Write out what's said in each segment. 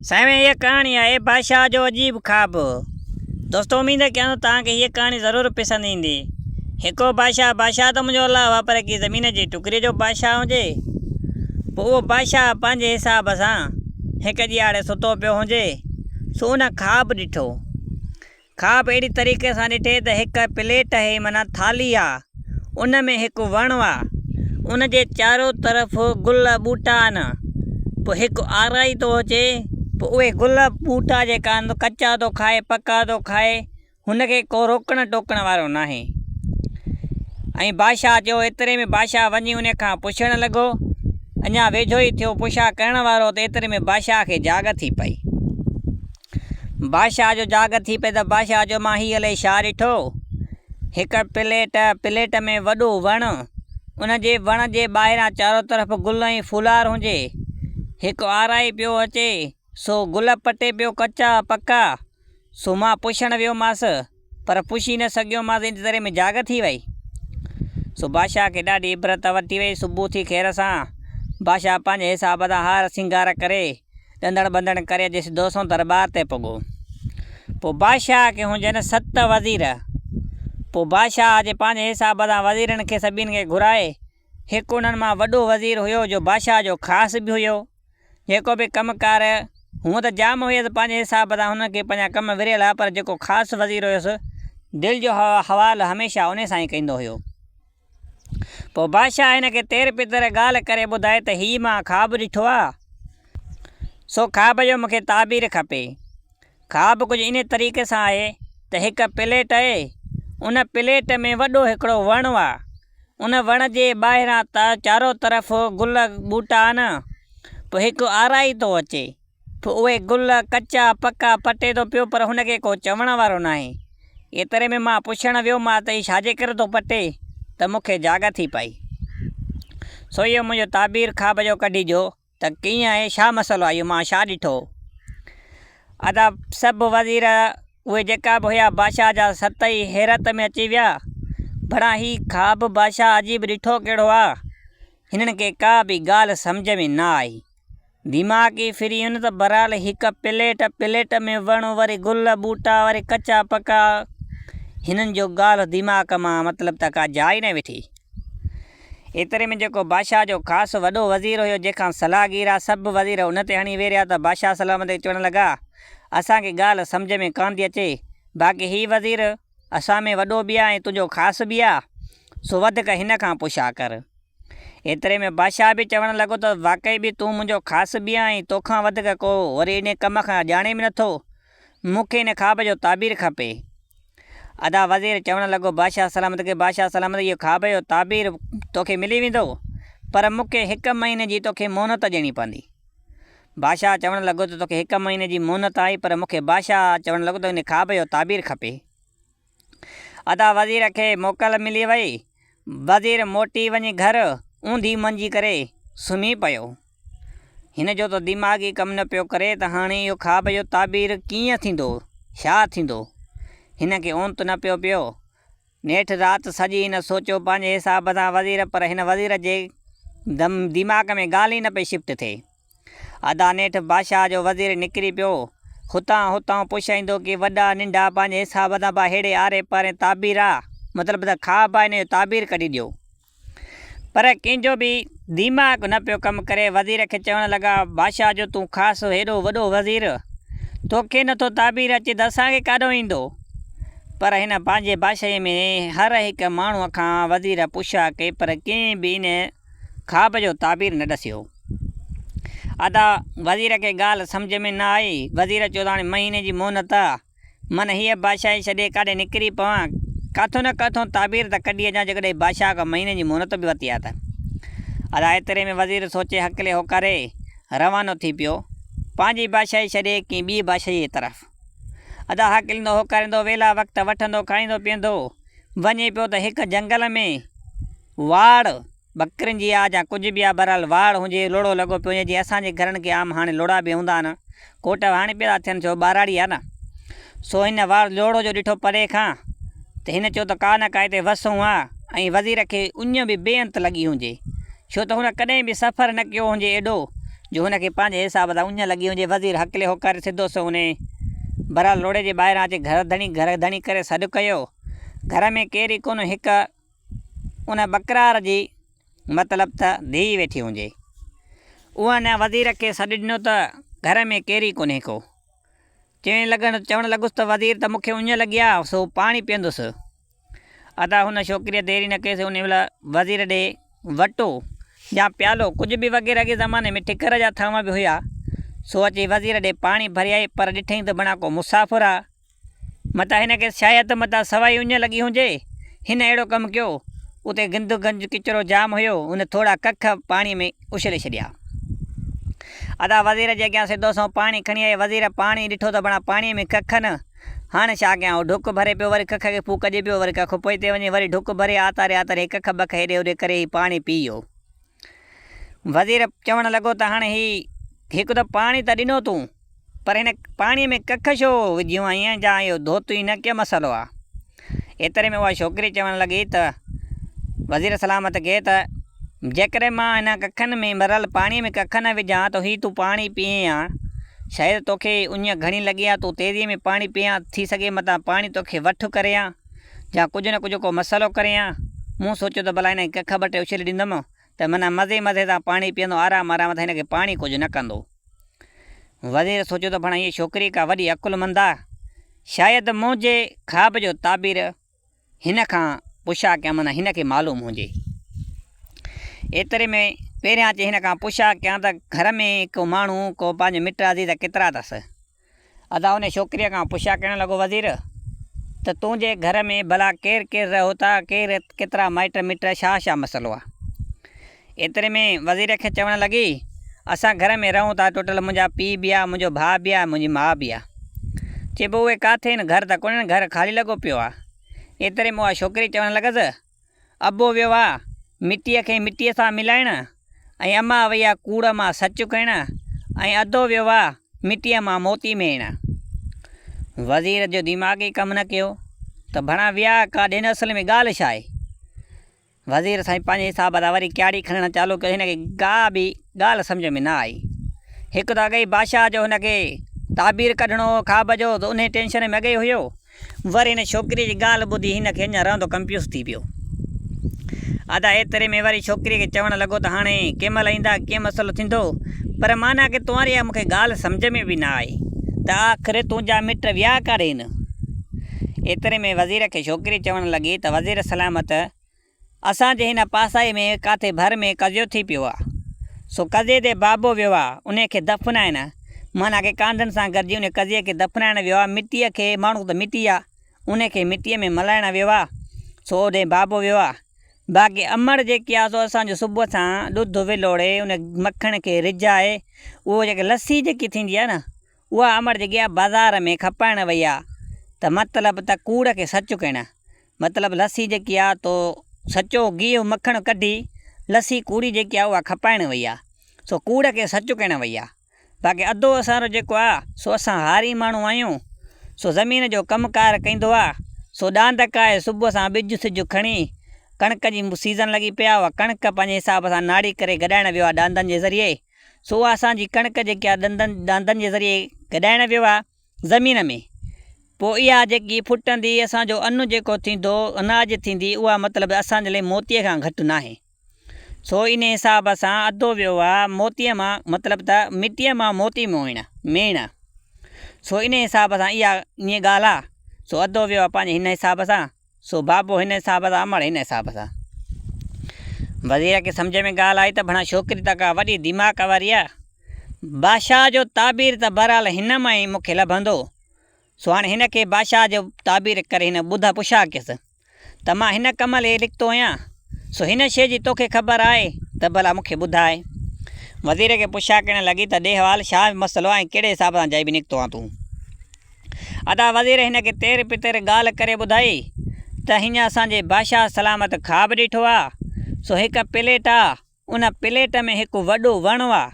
साईं ये कहानी है बादशाह जो अजीब ख्वाब। दोस्तों उम्मीद है कि तव्हांखे ये कहानी ज़रूर पसंद ईंदी। हिकिड़ो बादशाह तो मुंहिंजो अलाह आहे, पर की ज़मीन जी टुकरी जो बादशाह हुजे। पोइ उहो बादशाह पंहिंजे हिसाब सां हिकु ॾींहुं सुतो पियो हुजे, सो उन ख्वाब ॾिठो। ख्वाब अहिड़ी तरीक़े सां ॾिठे त हिकु प्लेट आहे, माना थाली आहे, उन में हिकु वणु आहे, उन जे चारो तरफ़ गुल ॿूटा आहिनि। पोइ हिकु आराई थो अचे, पोइ उहे गुल ॿूटा जेका आहिनि कचा थो खाए, पका थो खाए, हुनखे को रोकण टोकण वारो न आहे। ऐं बादशाह चयो, एतिरे में बादशाह वञी उन खां पुछणु लॻो, अञा वेझो ई थियो पुछा करण वारो, त एतिरे में बादशाह खे जाग थी पई। बादशाह जो जाग थी पई त बादशाह जो मां हीअ अलाए छा ॾिठो, हिकु प्लेट में वॾो वणु, उन जे वण जे ॿाहिरां चारो तरफ़ गुल ऐं फुलार हुजे, हिकु आराई पियो अचे, सो गुल पटे पियो कचा पका। सो मां पुछणु वियोमांसि, पर पुछी न सघियोमांसि, इन तरह में जाग थी वई। सो बादशाह खे ॾाढी इबरत वठी वई। सुबुह थी खेर सां बादशाह पंहिंजे हिसाब सां हार सिंगार करे ॾंदड़ बंदड़ करे अॼु सिधो सो दरबार ते पहुतो। पोइ बादशाह खे हुजनि 7 वज़ीर। पोइ बादशाह जे पंहिंजे हिसाब सां वज़ीरनि खे सभिनि खे घुराए। हिकु उन्हनि मां वॾो वज़ीर हुयो जो बादशाह जो ख़ासि बि हुयो, जेको बि कमकार हूअं त जाम हुयसि पंहिंजे हिसाब सां, हुनखे पंहिंजा कम विरियल हुआ, पर जेको ख़ासि वज़ीर हुयुसि दिलि जो हवालु हमेशह उन सां ई कंदो हुयो। पोइ बादशाह हिन खे तेर पितर ॻाल्हि करे ॿुधाए त हीअ मां ख्वाब ॾिठो आहे, सो ख्वाब जो मूंखे ताबीर खपे। ख्वाब कुझु इन तरीक़े सां आहे त हिकु प्लेट आहे, उन प्लेट में वॾो हिकिड़ो वणु आहे, उन वण जे ॿाहिरां चारो तरफ़ गुल ॿूटा आहिनि। पोइ हिकु आराई थो अचे, पोइ उहे गुल कचा पका पटे थो पियो, पर हुनखे को चवण वारो न आहे। एतिरे में मां पुछणु वियोमांसि त हीउ छाजे करे थो पटे, त मूंखे जाग थी पई। सो इहो मुंहिंजो ताबीर ख्वाब जो कढिजो त कीअं आहे, छा मसइलो आहे, इहो मां छा ॾिठो। अदा सभु वज़ीर उहे जेका बि हुया बादशाह जा 7 ई हैरत में अची विया। भला ही ख्वाब बादशाह अजीब ॾिठो कहिड़ो आहे, हिननि खे का बि ॻाल्हि सम्झ में न आई। दिमाग़ ई फिरी वियुनि त बहरहाल हिकु प्लेट में वणु, वरी गुल ॿूटा, वरी कचा पका, हिननि जो ॻाल्हि दिमाग़ मां मतिलबु त का जाइ न वेठी। एतिरे में जेको बादशाह जो ख़ासि वॾो वज़ीर हुयो, जंहिंखां सलाहगीर आहे, सभु वज़ीर उन ते हणी वेरिया त बादशाह सलाम ते चवणु लॻा, असांखे ॻाल्हि सम्झ में कान थी अचे, बाक़ी हीउ वज़ीर असां में वॾो बि आहे ऐं तुंहिंजो ख़ासि बि आहे, सो वधीक हिन खां पुछा कर। एतिरे में बादशाह बि चवणु लॻो त वाक़ई बि तूं मुंहिंजो ख़ासि बि आहीं, तोखां वधीक को वरी इन कम खां ॼाणे बि नथो, मूंखे इन ख्वाब जो ताबीर खपे। अदा वज़ीर चवणु लॻो बादशाह सलामत खे, बादशाह सलामत इहो ख्वाब जो ताबीर तोखे मिली वेंदो, पर मूंखे 1 महीने जी तोखे मोहलत ॾियणी पवंदी। बादशाह चवणु लॻो त तोखे 1 महीने जी मोहलत आई, पर मूंखे बादशाह चवणु लॻो त इन ख्वाब जो ताबीर खपे। अदा वज़ीर खे मोकल मिली वई। वज़ीर मोटी वञी घर ऊंधी मंझी करे सुम्ही पियो। हिन जो त दिमाग़ ई कमु न पियो करे त हाणे इहो ख्वाब जो ताबीर कीअं थींदो, छा थींदो। हिन खे ओंत न पियो। नेठि राति सॼी हिन सोचियो पंहिंजे हिसाब सां वज़ीर, पर हिन वज़ीर जे दिमाग़ में ॻाल्हि ई न पई शिफ्ट थिए। अदा नेठि बादशाह जो वज़ीर निकिरी पियो, हुतां पुछाईंदो कि वॾा नंढा पंहिंजे हिसाब सां हेड़े आरे पारे ताबीर आहे, मतिलबु त ख्वाब आहे, हिन जो ताबीर कढी ॾियो। पर कंहिंजो बि दिमाग़ न पियो कमु करे। वज़ीर खे चवणु लॻा, बादशाह जो तूं ख़ासि हेॾो वॾो वज़ीर, तोखे नथो ताबीर अचे त असांखे काॾों ईंदो। पर हिन पंहिंजे बादशाही में हर हिकु माण्हूअ खां वज़ीर पुछा कई, पर कंहिं बि इन ख्वाब जो ताबीर न ॾसियो। अदा वज़ीर खे ॻाल्हि सम्झ में न आई। वज़ीर चयो त हाणे महीने जी मोहलत आहे, मन हीअ बादशाही छॾे काॾे निकिरी पवां, किथां न किथां ताबीर त कढी अचां, जेकॾहिं बादशाह खां महीने जी मोहलत बि वरिती आहे त। अदा एतिरे में वज़ीर सोचे हकले होकारे रवानो थी पियो पंहिंजी बादशाही छॾे कंहिं ॿी बादशाही तरफ़। अदा हकलींदो होकारींदो, वेला वक़्तु वठंदो, खाईंदो पीअंदो, वञे पियो त हिकु जंगल में वाड़ बकरियुनि जी आहे या कुझु बि आहे, बहरहाल वाड़ हुजे, लोड़ो लॻो पियो हुजे, जीअं असांजे घरनि खे आम हाणे लोड़ा बि हूंदा आहिनि, कोट हाणे पिया थियनि, छो ॿाराड़ी आहे न। सो हिन वाड़ लोड़ो जो ॾिठो परे खां, त हिन चयो त का न का हिते वसूं आहे, ऐं वज़ीर खे उञ बि बेअंत लॻी हुजे, छो त हुन कॾहिं बि सफ़र न कयो हुजे एॾो जो हुनखे पंहिंजे हिसाब सां उञ लॻी हुजे। वज़ीर हकले हो करे सिधो सो उन बराल लोड़े जे ॿाहिरां अचे घर धणी करे सॾु कयो। घर में केरी कोन, हिकु उन बकरार जी मतिलबु त धीउ वेठी हुजे। उहा न वज़ीर खे सॾु ॾिनो त घर में केरी कोन्हे को। चवणु लॻुसि त वज़ीर त मूंखे उञ लॻी आहे, सो पाणी पीअंदुसि। अदा हुन छोकिरीअ देरी न कयसि, उन महिल वज़ीर ॾे वटो या प्यालो कुझु बि वग़ैरह अॻे ज़माने में ठिकर जा थांवा बि हुया, सो अची वज़ीर ॾे पाणी भरे आई। पर ॾिठईं त बणा को मुसाफ़िर आहे, मता हिनखे शायदि मता सवाई उञ लॻी हुजे, हिन अहिड़ो कमु कयो। उते गिंद गंज किचिरो जाम हुयो, उन थोरा कख पाणीअ में उछले छॾिया। अदा वज़ीर जे अॻियां सिधो सो पाणी खणी आई। वज़ीर पाणी ॾिठो त बणा पाणीअ में कख न, हाणे छा कयां। डुक भरे पियो, वरी कख खे फूकजे पियो, वरी कख पोइते वञे, वरी डुक भरे आतारे कख बख हेॾे होॾे करे ही पाणी पी वियो। वज़ीर चवणु लॻो त हाणे हिकु त पाणी त ॾिनो तूं, पर हिन पाणीअ में कख छो विझियूं आहीं, जा इहो धोतुई न के मसालो आहे। एतिरे में उहा छोकिरी चवणु लॻी त वज़ीर सलामत खे त जेकॾहिं मां हिन कखनि में मरल पाणीअ में कख न विझां त हीउ तूं पाणी पीए हा, शायदि तोखे उञ घणी लॻी आहे, तूं तेज़ीअ में पाणी पीआं, थी सघे मतां पाणी तोखे वठु करे हा, या कुझु न कुझु को मसालो करे हा। मूं सोचियो त भला हिन कख ॿ टे उछले ॾींदुमि त माना मज़े मज़े सां पाणी पीअंदो, आराम आराम सां हिनखे पाणी कुझु न कंदो। वज़ीर सोचियो त भणा हीअ छोकिरी का वॾी अकुलमंद आहे, शायदि मुंहिंजे ख़्वाब जो ताबीर हिन खां पुछा कयां, माना हिनखे मालूम हुजे। एतिरे में पहिरियां अची हिन खां पुछा कयां त घर में को माण्हू को पंहिंजो मिट अज़ीज़ केतिरा अथसि। अदा उन छोकिरीअ खां पुछा करणु लॻो वज़ीर त तुंहिंजे घर में भला केरु केरु रहो था, केतिरा माइट मिट, छा मसइलो आहे। एतिरे में वज़ीर खे चवणु लॻी असां घर में रहूं था टोटल, मुंहिंजा पीउ बि आहे, मुंहिंजो भाउ बि आहे, मुंहिंजी माउ बि आहे। चइबो उहे किथे आहिनि, घर त कोन्हनि, घर ख़ाली लॻो पियो आहे। एतिरे में उहा छोकिरी चवणु लॻसि अबो वियो आहे मिटीअ खे मिटीअ सां मिलाइण, ऐं अम्मा वई आहे कूड़ मां सचु करण, ऐं अधो वियो आहे मिटीअ मां मोती मेण। वज़ीर जो दिमाग़ ई कमु न कयो त भणा विया का ॾिन, असल में ॻाल्हि छा आहे। वज़ीर साईं पंहिंजे हिसाब सां वरी क्यारी खणणु चालू कयो, हिनखे का बि ॻाल्हि सम्झ में न आई। हिकु त अॻई बादशाह जो हुनखे ताबीर कढणो ख़्वाब जो, त उन टेंशन में अॻई हुयो, वरी हिन छोकिरीअ जी ॻाल्हि ॿुधी हिनखे अञा रहंदो कंफ्यूज़ थी पियो। अदा एतिरे में वरी छोकिरीअ खे चवणु लॻो त हाणे कंहिं महिल ईंदा, कीअं मसइलो थींदो, पर माना की तुम्हारी आहे मूंखे ॻाल्हि सम्झ में बि न आई त आख़िर तुंहिंजा मिट विया काॾे आहिनि। एतिरे में वज़ीर खे छोकिरी चवणु लॻी त वज़ीर सलामत असांजे हिन पासाए में किथे भर में कज़ियो थी पियो आहे, सो कज़े ते बाबो वियो आहे, उनखे दफ़नाइनि, माना की कांधनि सां गॾिजी उन कज़िए खे दफ़नाइणु वियो आहे। मिटीअ खे, माण्हू त मिटी आहे, उनखे मिटीअ में मलाइणु वियो आहे, सो ओॾे बाबो वियो आहे। बाक़ी अमड़ जेकी आहे सो असांजो सुबुह सां ॾुध विलोड़े उन मखण खे रिझाए, उहो जेके लस्सी जेकी थींदी आहे न, उहा अमड़ जेकी आहे बाज़ार में खपाइण वई आहे। त मतिलबु त कूड़ खे सचु करणु, मतिलबु लस्सी जेकी आहे तो सचो गिहु मखण कढी लस्सी कूड़ी जेकी आहे उहा खपाइण वई आहे, सो कूड़ खे सचु करणु वई आहे। बाक़ी अधो असांजो जेको आहे सो असां हारी माण्हू आहियूं, सो ज़मीन जो कमुकारु कंदो आहे, सो ॾांदक आहे, सुबुह सां ॿिज सिज खणी कणिक जी सीज़न लॻी पिया हुआ, कणिक पंहिंजे हिसाब सां नाड़ी करे गॾाइणु वियो आहे ॾांदनि जे ज़रिए। सो उहा असांजी कणिक जेकी आहे ॾांदनि जे ज़रिए गॾाइणु वियो आहे ज़मीन में। पोइ इहा जेकी फुटंदी असांजो अनु जेको थींदो, अनाज थींदी, उहा मतिलबु असांजे लाइ मोतीअ खां घटि न आहे। सो इन हिसाब सां अधो वियो आहे मोतीअ मां, मतिलबु त मिटीअ मां मोती मेण। सो इन हिसाब सां इहा ईअं ॻाल्हि आहे। सो अधो वियो आहे पंहिंजे हिन हिसाब सां, सो बाबो हिन हिसाब सां, अमड़ हिन हिसाब सां। वज़ीर खे सम्झ में ॻाल्हि आई त भणा छोकिरी त का वॾी दिमाग़ वारी आहे, बादशाह जो ताबीर त बहरहाल हिन मां ई मूंखे लभंदो। सो हाणे हिन खे बादशाह जो ताबीर करे हिन ॿुधा पुछा कयसि त मां हिन कम लाइ लिखतो आहियां, सो हिन शइ जी तोखे ख़बर आहे त भला मूंखे ॿुधाए। वज़ीर खे पुछा करणु लॻी त ॾे हवाल छा मसइलो आहे, कहिड़े हिसाब सां जाइबी निकितो आहे तूं। अदा वज़ीर हिन खे तेर पितर ॻाल्हि करे ॿुधाई त हीअं असांजे बादशाह सलामत ख़्वाब ॾिठो आहे। सो हिकु प्लेट आहे, उन प्लेट में हिकु वॾो वणु आहे,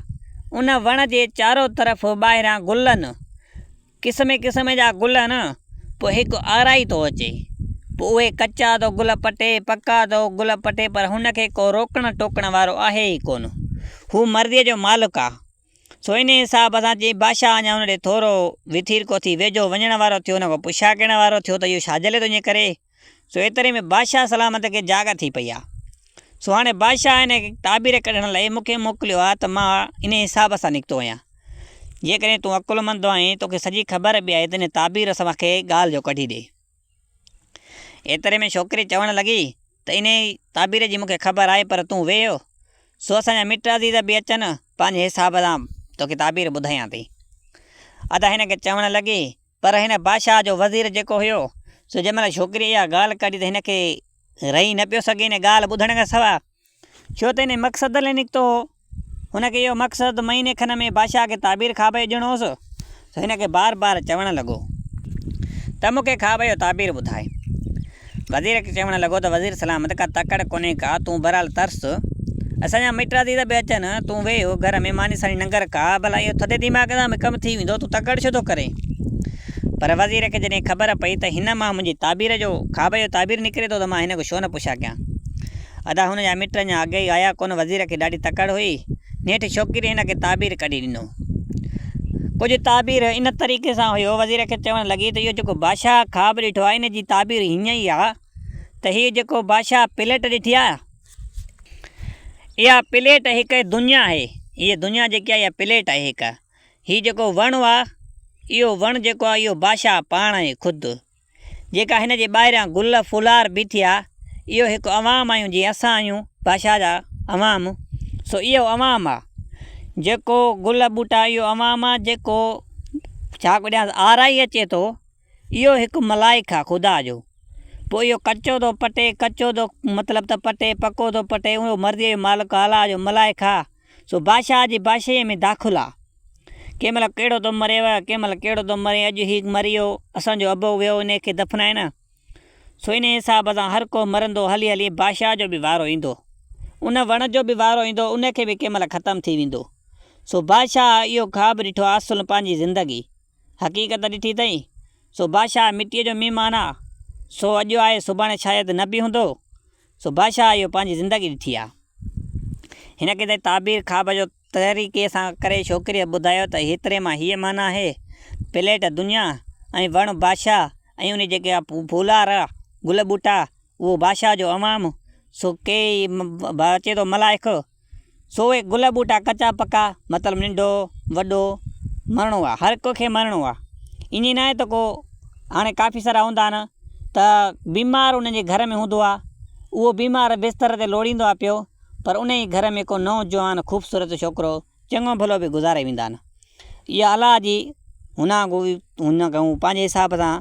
उन वण जे चारो तरफ़ ॿाहिरां गुलनि, क़िस्म क़िस्म जा गुल न, पोइ हिकु आराई थो अचे, पोइ उहे कचा थो गुल पटे, पका थो गुल पटे, पर हुनखे को रोकण टोकण वारो आहे ई कोन। हू मर्ज़ीअ जो मालिक आहे, सो इन हिसाब सां चई बादशाह अञा हुन ॾे थोरो विथीरको थी वेझो वञण वारो थियो, हुन खां पुछा करण वारो थियो त इहो छाजे लाइ थो ईअं करे। सो एतिरे में बादशाह सलामत खे जाग थी पई आहे। सो हाणे बादशाह हिन ताबीर कढण लाइ मूंखे मोकिलियो आहे त मां इन हिसाब सां निकितो आहियां। जेकॾहिं तूं अकुलमंद आहीं, तोखे सॼी ख़बर बि आहे त इन ताबीर सां मूंखे ॻाल्हि जो कढी ॾे। एतिरे में छोकिरी चवणु लॻी त इन ताबीर जी मूंखे ख़बर आहे, पर तूं वेहो, सो असांजा मिट अज़ीज़ बि अचनि, पंहिंजे हिसाब सां तोखे ताबीर ॿुधायां थी। अदा हिन खे चवणु लॻी, पर हिन बादशाह जो वज़ीर जेको हुयो, सो जंहिंमहिल छोकिरी इहा ॻाल्हि कढी त हिन खे रही न पियो सघे इन ॻाल्हि ॿुधण खां सवाइ, छो त हिन मक़सद लाइ निकितो हो। हुनखे इहो मक़सदु महीने खन में बादशाह खे ताबीर ख़्वाब जो ॾियणो हुउसि। त हिन खे बार बार चवणु लॻो त मूंखे ख़्वाब जो ताबीर ॿुधाए। वज़ीर खे चवणु लॻो त वज़ीर सलामत का तकड़ कोन्हे का, तूं बहरहाल तरस, असांजा मिट अज़ीज़ बि अचनि, तूं वेहो घर में मानी साणी नंगर का, भला इहो थधे दिमाग़ सां में कमु थी वेंदो, तूं तकड़ छो थो करे। पर वज़ीर खे जॾहिं ख़बर पई त हिन मां मुंहिंजी ताबीर जो ख़्वाब जो ताबीर निकिरे थो, त मां हिन खे छो न पुछा कयां। अदा हुनजा मिट अञा अॻे ई आया कोन, वज़ीर खे ॾाढी तकड़ हुई। नेठि छोकिरी हिन खे ताबीर कढी ॾिनो। कुझु ताबीर इन तरीक़े सां हुयो, वज़ीर खे चवणु लॻी त इहो जेको बादशाह ख़्वाब ॾिठो आहे, इन जी ताबीर हीअं ई आहे त हीअ जेको बादशाह प्लेट ॾिठी आहे, इहा प्लेट हिकु दुनिया आहे। हीअ दुनिया जेकी आहे इहा प्लेट आहे हिकु। हीअ जेको वणु आहे, इहो वणु जेको आहे इहो बादशाह पाण आहे ख़ुदि। जेका हिन जे ॿाहिरियां गुल फुलार बीठी आहे, इहो हिकु अवाम आहियूं, जीअं असां आहियूं बादशाह जा अवाम। सो इहो अवाम आहे जेको गुल ॿूटा, इहो अवाम आहे जेको छा ॿुधायांसि आराई अचे थो, इहो हिकु मलाइक आहे ख़ुदा जो। पोइ इहो कचो थो पटे, कचो थो मतिलबु त पटे, पको थो पटे, उहो मर्ज़ीअ जो मालिक अलाह जो मलाइक आहे। सो बादशाह जी बादशाहीअ में दाख़िल आहे। कंहिं महिल कहिड़ो थो मरेव, कंहिं महिल कहिड़ो थो मरे, अॼु हीउ मरी वियो, असांजो अबो वियो, इन खे दफ़नाए न। सो इन हिसाब सां हर को मरंदो, हली हली बादशाह जो बि वारो ईंदो, उन वण जो बि वारो ईंदो, उनखे बि कंहिं महिल ख़तमु थी वेंदो। सो बादशाह इहो ख़्वाब ॾिठो आहे, असुलु पंहिंजी ज़िंदगी हक़ीक़त ॾिठी अथई। सो बादशाह मिटीअ जो महिमान आहे, सो अॼु आहे सुभाणे शायदि न बि हूंदो। सो बादशाह इहो पंहिंजी ज़िंदगी ॾिठी आहे। हिन खे त ताबीर ख़्वाब जो तरीक़े सां करे छोकिरीअ ॿुधायो त हेतिरे मां हीअ माना आहे, प्लेट दुनिया ऐं वणु बादशाह, ऐं उन जेके आहे फूलार आहे गुल ॿूटा, उहो बादशाह जो अवाम। सो के अचे थो मलाइक। सो उहे गुल ॿूटा कचा पका, मतिलबु नंढो वॾो मरणो आहे, हर कंहिंखे मरणो आहे। ईअं न आहे त को हाणे काफ़ी सारा हूंदा आहिनि त बीमार उन्हनि जे घर में हूंदो आहे, उहो बीमार बिस्तर ते लोड़ींदो आहे पियो, पर उन ई घर में को नौजवान ख़ूबसूरत छोकिरो चङो भलो बि गुज़ारे वेंदा आहिनि। इहा अलाह जी हुन पंहिंजे हिसाब सां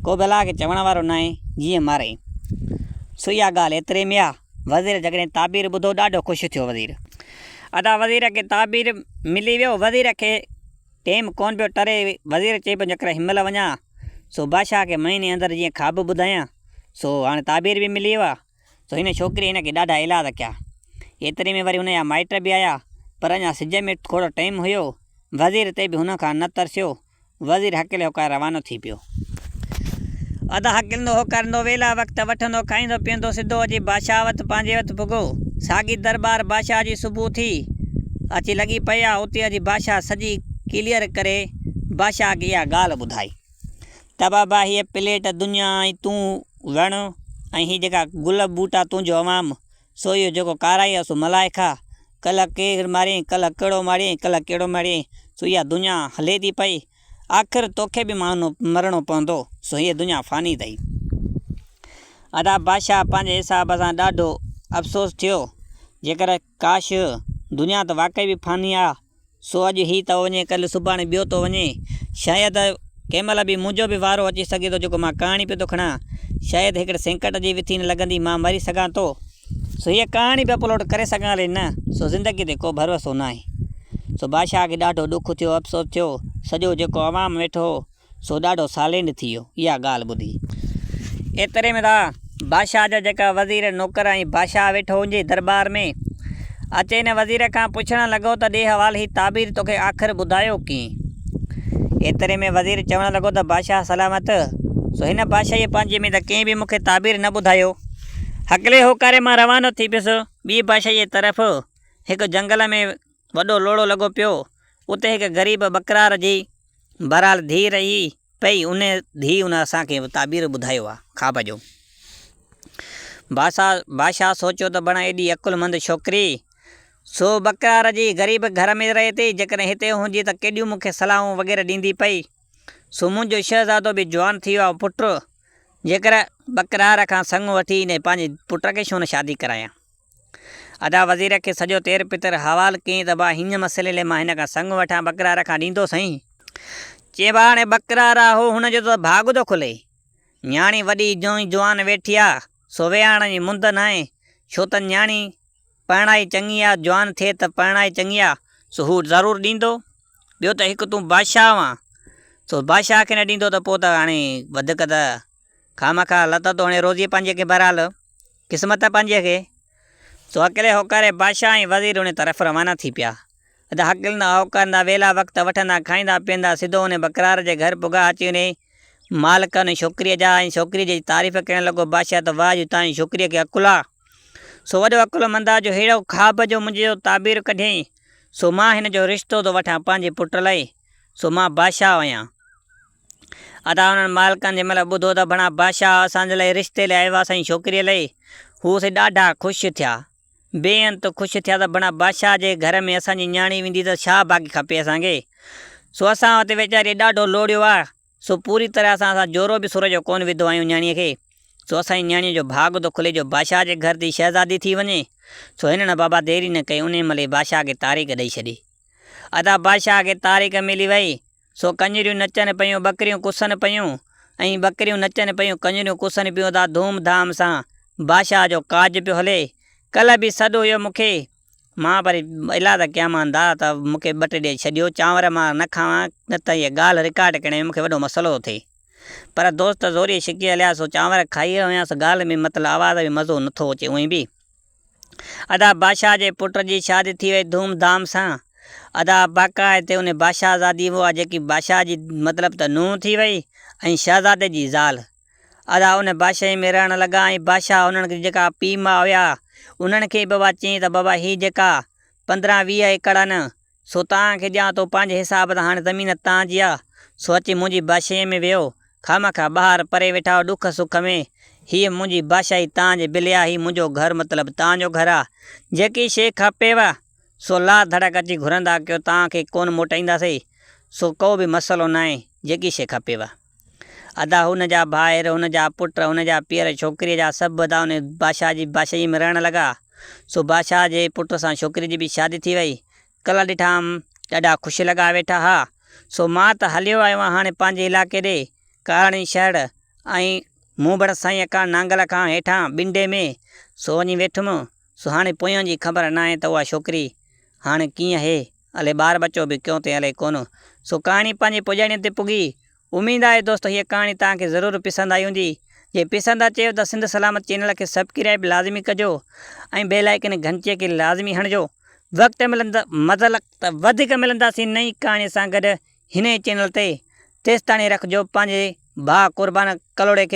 को बि अलाह खे चवण वारो न आहे, जीअं मारे। सो इहा ॻाल्हि एतिरे में आहे। वज़ीर जॾहिं ताबीर ॿुधो ॾाढो ख़ुशि थियो वज़ीर। अदा वज़ीर खे ताबीर मिली वियो, वज़ीर खे टेम कोन पियो टरे। वज़ीर चई पियो जकर हिनमहिल वञा, सो बादशाह खे महीने अंदरि जीअं ख़्वाब ॿुधायां। सो हाणे ताबीर बि मिली वियो आहे। सो हिन छोकिरी हिन खे ॾाढा इलाज कया। एतिरे में वरी हुनजा माइट बि आया, पर अञा सिज में थोरो टाइम हुयो। वज़ीर ते बि हुन खां न तरसियो। वज़ीर हकिले होकार रवानो थी पियो। अदा हकिलंदो होकारंदो, वेला वक़्तु वठंदो, खाईंदो पीअंदो, सिधो अची बादशाह वटि पंहिंजे वटि पुॻो। साॻी दरबार बादशाह जी सुबुह थी अची लॻी पई आहे। उते अची बादशाह सॼी क्लियर करे बादशाह खे इहा ॻाल्हि ॿुधाई त बाबा हीअ प्लेट दुनिया ऐं तूं वण ऐं हीअ जेका गुल ॿूटा तुंहिंजो अवाम, सो इहो जेको काराई आहे सो मलाइक आहे। कल्ह केरु मारियईं, कल्ह कहिड़ो मारियईं, कल्ह कहिड़ो मारियईं। सो इहा दुनिया हले थी पई, आख़िर तोखे बि मरणो पवंदो। सो हीअ दुनिया फ़ानी अथई। अदा बादशाह पंहिंजे हिसाब सां ॾाढो अफ़सोस थियो, जेकर काश दुनिया त वाक़ई बि फ़ानी आहे। सो अॼु हीउ थो वञे, कल्ह सुभाणे ॿियो थो वञे। शायदि कंहिं महिल बि मुंहिंजो बि वारो अची सघे थो, जेको मां कहाणी पियो थो खणा। शायदि हिकिड़े संकट जी विथी न लॻंदी, मां मरी सघां थो। सो हीअ कहाणी बि अपलोड करे सघां हले न। सो ज़िंदगी ते को भरोसो न आहे। सो बादशाह खे ॾाढो ॾुखु थियो, अफ़सोस थियो। सॼो जेको अवाम वेठो हो सो ॾाढो सालेंड थी वियो इहा ॻाल्हि ॿुधी। एतिरे में त बादशाह जा जेका वज़ीर नौकर ऐं बादशाह वेठो हुजे दरबार में, अचे हिन वज़ीर खां पुछणु लॻो त ॾे हवाल ही ताबीर तोखे आख़िर ॿुधायो कीअं। एतिरे में वज़ीर चवणु लॻो त बादशाह सलामत। सो हिन बादशाही पंहिंजे में त कंहिं बि मूंखे ताबीर न ॿुधायो। हकिले होकारे मां रवानो थी पियुसि ॿी बादशाहीअ तरफ़। हिकु जंगल में वॾो लोड़ो लॻो पियो। उते हिकु ग़रीब बकरार जी बहरहाल धीउ रही पई। उन धीउ उन असांखे ताबीर ॿुधायो आहे ख़्वाब जो। बादशाह सोचियो त बणा एॾी अकुलमंद छोकिरी सो बकरार जी ग़रीब घर में रहे थी, जेकॾहिं हिते हुजे त केॾियूं मूंखे सलाहूं वग़ैरह ॾींदी पई। सो मुंहिंजो शहज़ादो बि जवान थी वियो आहे पुटु, जेकर बकरार खां संग वठी ने पंहिंजे पुट खे छो न शादी करायां। अदा वज़ीर खे सॼो तेर पितर हवालु कयईं त भाउ हीअं मसइले लाइ मां हिन खां संग वठां, बकरार खां ॾींदो सही। चइबा हाणे बकरार हो हुनजो त भाॻ थो खुले, न्याणी वॾी जवान वेठी आहे, सो विहारण जी मुंद न आहे, छो त न्याणी पढ़ाई चङी आहे, जवान थिए त पढ़ाई चङी आहे, सो हू ज़रूरु ॾींदो। ॿियो त हिकु तूं बादशाह आहीं, सो बादशाह खे न ॾींदो त पोइ त हाणे वधीक त खामखा लत तो हाणे रोज़ी पंहिंजे खे बहरहाल क़िस्मत पंहिंजे खे। सो अकेले होकारे बादशाह ऐं वज़ीर उन तरफ़ रवाना थी पिया। अदा हकिलंदा होकारंदा वेला वक़्तु वठंदा खाईंदा पीअंदा सिधो उन बकरार जे घर पुॻा। अची उन मालिक उन छोकिरीअ जा ऐं छोकिरीअ जी तारीफ़ करणु लॻो, बादशाह त वाह जी तव्हांजी छोकिरीअ खे अकुलु आहे, सो वॾो अकुलमंद आहे जो अहिड़ो ख़्वाब जो मुंहिंजो ताबीर कढियईं, सो मां हिन जो रिश्तो थो वठां पंहिंजे पुट लाइ, सो मां बादशाह आहियां। अदा उन्हनि मालिकनि जंहिं महिल ॿुधो त बणा बादशाह असांजे लाइ रिश्ते लाइ आयो आहे असांजी छोकिरीअ लाइ, हू से ॾाढा ख़ुशि थिया, बेअंत ख़ुशि थिया त बणा बादशाह जे घर में असांजी न्याणी वेंदी त छा बाक़ी खपे असांखे। सो असां वटि वीचारी ॾाढो लोड़ियो आहे, सो पूरी तरह सां जोरो बि सुर जो कोन विधो आहियूं न्याणीअ खे, सो असांजी न्याणीअ जो भाॻ थो खुले जो बादशाह जे घर जी शहज़ादी थी वञे। सो हिन न बाबा देरी न कई, उन महिल बादशाह खे तारीख़ ॾेई छॾी। अदा बादशाह खे तारीख़ मिली वई, सो कंजरियूं नचनि पियूं, बकरियूं कुसनि पियूं, ऐं बकरियूं नचनि पियूं, कंजरियूं कुसनि पियूं था, धूमधाम सां बादशाह जो काज पियो हले। कल्ह बि सॾु हुयो मूंखे, मां वरी इलाह त कयां दा त मूंखे ॿ टे ॾींहं छॾियो, चांवर मां न खावां, न त इहा ॻाल्हि रिकॉर्ड करण में मूंखे वॾो मसइलो थो थिए। पर दोस्त ज़ोरी छिकी हलिया, सो चांवर खाई हुयासीं, ॻाल्हि में मतिलबु आवाज़ में मज़ो नथो अचे उअं बि। अदा बादशाह जे पुट जी शादी थी वई धूमधाम सां। अदा बाक़ाइदे उन बादशाहज़ादी उहा जेकी बादशाह जी मतिलबु त नूंहुं थी वई ऐं शहज़ादे जी ज़ाल। अदा उन बादशाही में रहणु लॻा ऐं बादशाह उन्हनि खे जेका पीउ माउ हुया उन्हनि खे बाबा चयईं त बाबा हीअ जेका 15-20 एकड़ आहिनि, सो तव्हांखे ॾियां थो पंहिंजे हिसाब सां, हाणे ज़मीन तव्हांजी आहे, सो अची मुंहिंजी बादशाही में वियो, खामखा ॿाहिरि परे वेठा ॾुख सुख में, हीअ मुंहिंजी बादशाही तव्हांजे बिले आहे, हीअ मुंहिंजो घरु मतिलबु तव्हांजो घरु आहे, जेकी शइ खपेव सो ला धड़क अची घुरंदा कयो, तव्हांखे कोन मोटाईंदासीं, सो को बि मसइलो न आहे, जेकी शइ खपेव। अदा हुन जा भाइर, हुन जा पुट, हुन जा पीअर, छोकिरीअ जा सभु अदा उन बादशाह जी बादशाही में रहणु लॻा। सो बादशाह जे पुट सां छोकिरी जी बि शादी थी वई। कल्ह ॾिठाम ॾाढा ख़ुशि लॻा वेठा हा। सो मां त हलियो आयो आहियां हाणे पंहिंजे इलाइक़े ॾे कारणी शहर, ऐं मूं बण साईं का नांगल खां हेठां ॿिंडे में, सो वञी वेठुमि। सो हाणे पोयनि जी ख़बर न आहे त उहा छोकिरी हाणे कीअं आहे, हले ॿार बचो बि क्यों थिए हले कोन। सो कहाणी पंहिंजी पुॼाणीअ ते पुॻी। उमेदु आहे दोस्तो हीअ कहाणी तव्हांखे ज़रूरु पसंदि आई हूंदी। जे पसंदि अचेव त सिंध सलामत चैनल खे सब्सक्राइब लाज़मी कजो ऐं बेल आइकन घंटीअ खे लाज़मी हणिजो। वक़्तु मिलंदा मज़ल त वधीक मिलंदासीं नई कहाणीअ सां गॾु हिन ई चैनल ते। तेसिताणी रखिजो पंहिंजे भाउ क़ुर्बान कलोड़े खे।